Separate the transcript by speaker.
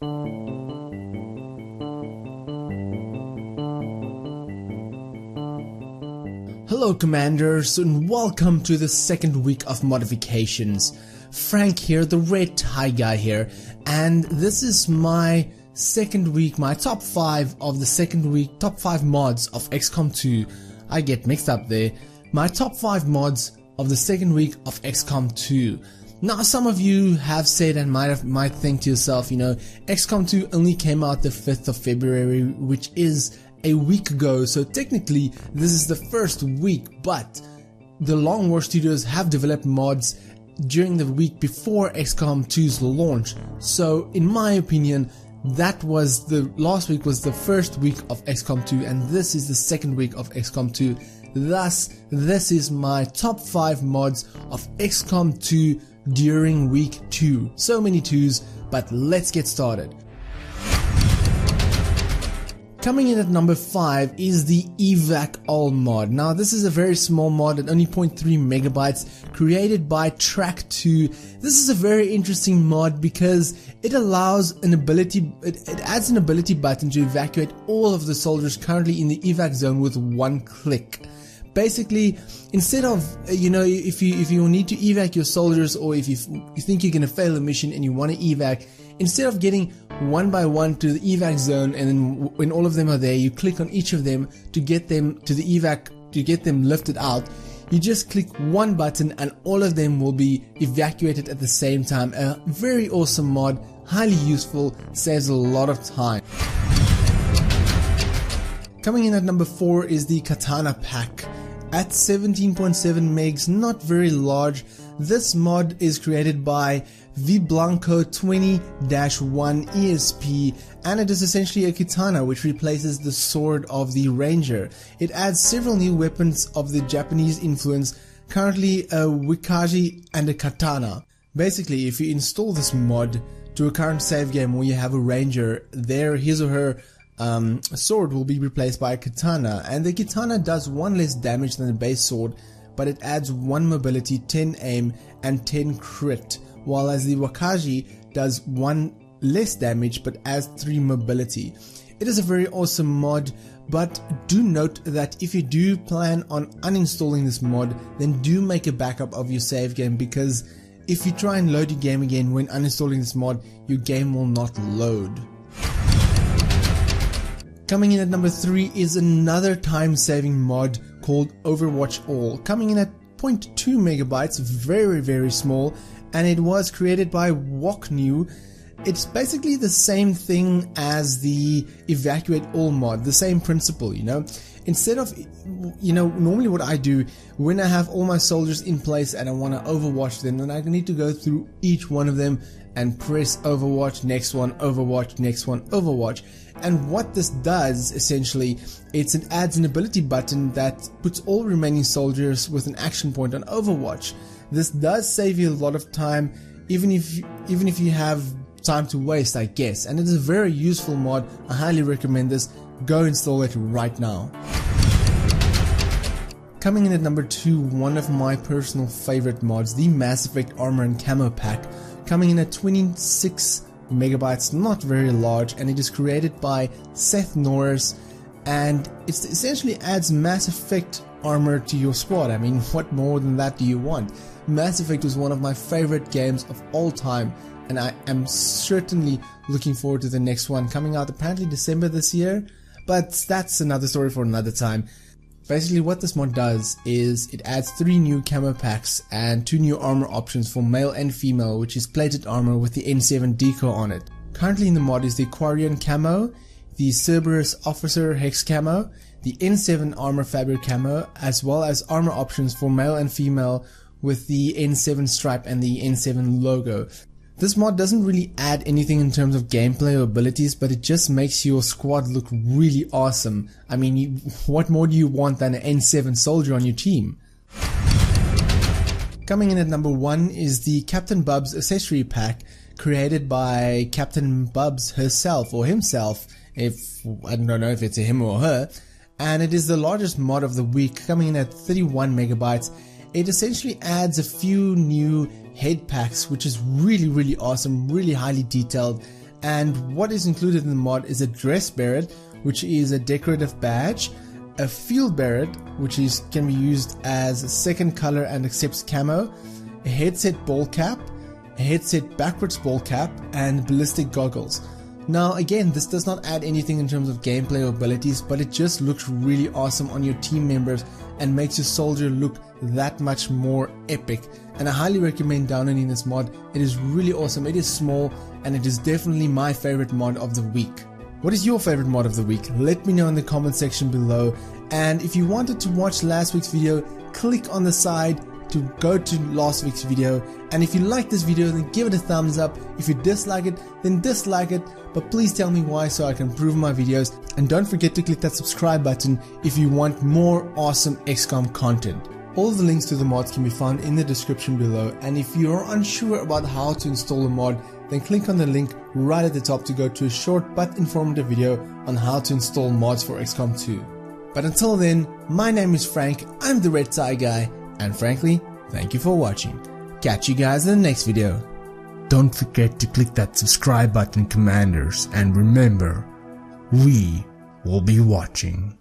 Speaker 1: Hello Commanders, and welcome to the second week of modifications. Frank here, the red tie guy here, and this is my second week, my top 5 of the second week, top 5 mods of XCOM 2. I get mixed up there. My top 5 mods of the second week of XCOM 2. Now some of you have said and might think to yourself, you know, XCOM 2 only came out the 5th of February, which is a week ago, so technically this is the first week, but the Long War Studios have developed mods during the week before XCOM 2's launch. So in my opinion, last week was the first week of XCOM 2 and this is the second week of XCOM 2. Thus, this is my top 5 mods of XCOM 2 during week 2. So many 2s, but let's get started. Coming in at number 5 is the evacall mod. Now this is a very small mod at only 0.3 megabytes, created by Track2. This is a very interesting mod because it allows an ability, it adds an ability button to evacuate all of the soldiers currently in the evac zone with one click. Basically, instead of, you know, if you need to evac your soldiers, or if you think you're gonna fail a mission and you want to evac, instead of getting one by one to the evac zone, and then when all of them are there, you click on each of them to get them to the evac, to get them lifted out. You just click one button and all of them will be evacuated at the same time. A very awesome mod, highly useful, saves a lot of time. Coming in at number 4 is the Katana Pack. At 17.7 megs, not very large. This mod is created by vblanco20-1 ESP, and it is essentially a katana which replaces the sword of the ranger. It adds several new weapons of the Japanese influence, currently a wakaji and a katana. Basically, if you install this mod to a current save game where you have a ranger, his or her sword will be replaced by a katana, and the katana does 1 less damage than the base sword, but it adds 1 mobility, 10 aim, and 10 crit, while as the wakaji does 1 less damage but adds 3 mobility. It is a very awesome mod, but do note that if you do plan on uninstalling this mod, then do make a backup of your save game, because if you try and load your game again when uninstalling this mod, your game will not load. Coming in at number 3 is another time-saving mod called Overwatch All, coming in at 0.2 megabytes, very small, and it was created by Woknew. It's basically the same thing as the Evacuate All mod, the same principle, you know. Instead of, you know, normally what I do when I have all my soldiers in place and I want to overwatch them, then I need to go through each one of them and press overwatch, next one, overwatch, next one, overwatch. And what this does, essentially, it adds an ability button that puts all remaining soldiers with an action point on overwatch. This does save you a lot of time, even if you have time to waste, I guess. And it is a very useful mod. I highly recommend this. Go install it right now. Coming in at number 2, one of my personal favorite mods, the Mass Effect Armor and Camo Pack, coming in at 26 megabytes, not very large, and it is created by Seth Norris, and it essentially adds Mass Effect armor to your squad. I mean, what more than that do you want? Mass Effect was one of my favorite games of all time, and I am certainly looking forward to the next one, coming out apparently December this year, but that's another story for another time. Basically what this mod does is it adds 3 new camo packs and 2 new armor options for male and female, which is plated armor with the N7 decal on it. Currently in the mod is the Quarian camo, the Cerberus Officer Hex camo, the N7 armor fabric camo, as well as armor options for male and female with the N7 stripe and the N7 logo. This mod doesn't really add anything in terms of gameplay or abilities, but it just makes your squad look really awesome. I mean, what more do you want than an N7 soldier on your team? Coming in at number 1 is the Captain Bubbs accessory pack, created by Captain Bubbs herself or himself, I don't know if it's a him or her, and it is the largest mod of the week, coming in at 31 megabytes. It essentially adds a few new head packs, which is really awesome, really highly detailed, And what is included in the mod is a dress beret, which is a decorative badge, a field beret, which can be used as a second color and accepts camo, a headset ball cap, a headset backwards ball cap, and ballistic goggles. Now again, this does not add anything in terms of gameplay or abilities, but it just looks really awesome on your team members and makes your soldier look that much more epic. And I highly recommend downloading this mod. It is really awesome, it is small, and it is definitely my favorite mod of the week. What is your favorite mod of the week? Let me know in the comment section below. And if you wanted to watch last week's video, click on the side to go to last week's video. And if you like this video, then give it a thumbs up. If you dislike it, then dislike it, but please tell me why so I can improve my videos. And don't forget to click that subscribe button if you want more awesome XCOM content. All the links to the mods can be found in the description below, and if you're unsure about how to install a mod, then click on the link right at the top to go to a short but informative video on how to install mods for XCOM 2. But until then, my name is Frank, I'm the Red Tie Guy, and frankly, thank you for watching. Catch you guys in the next video. Don't forget to click that subscribe button, Commanders, and remember, we will be watching.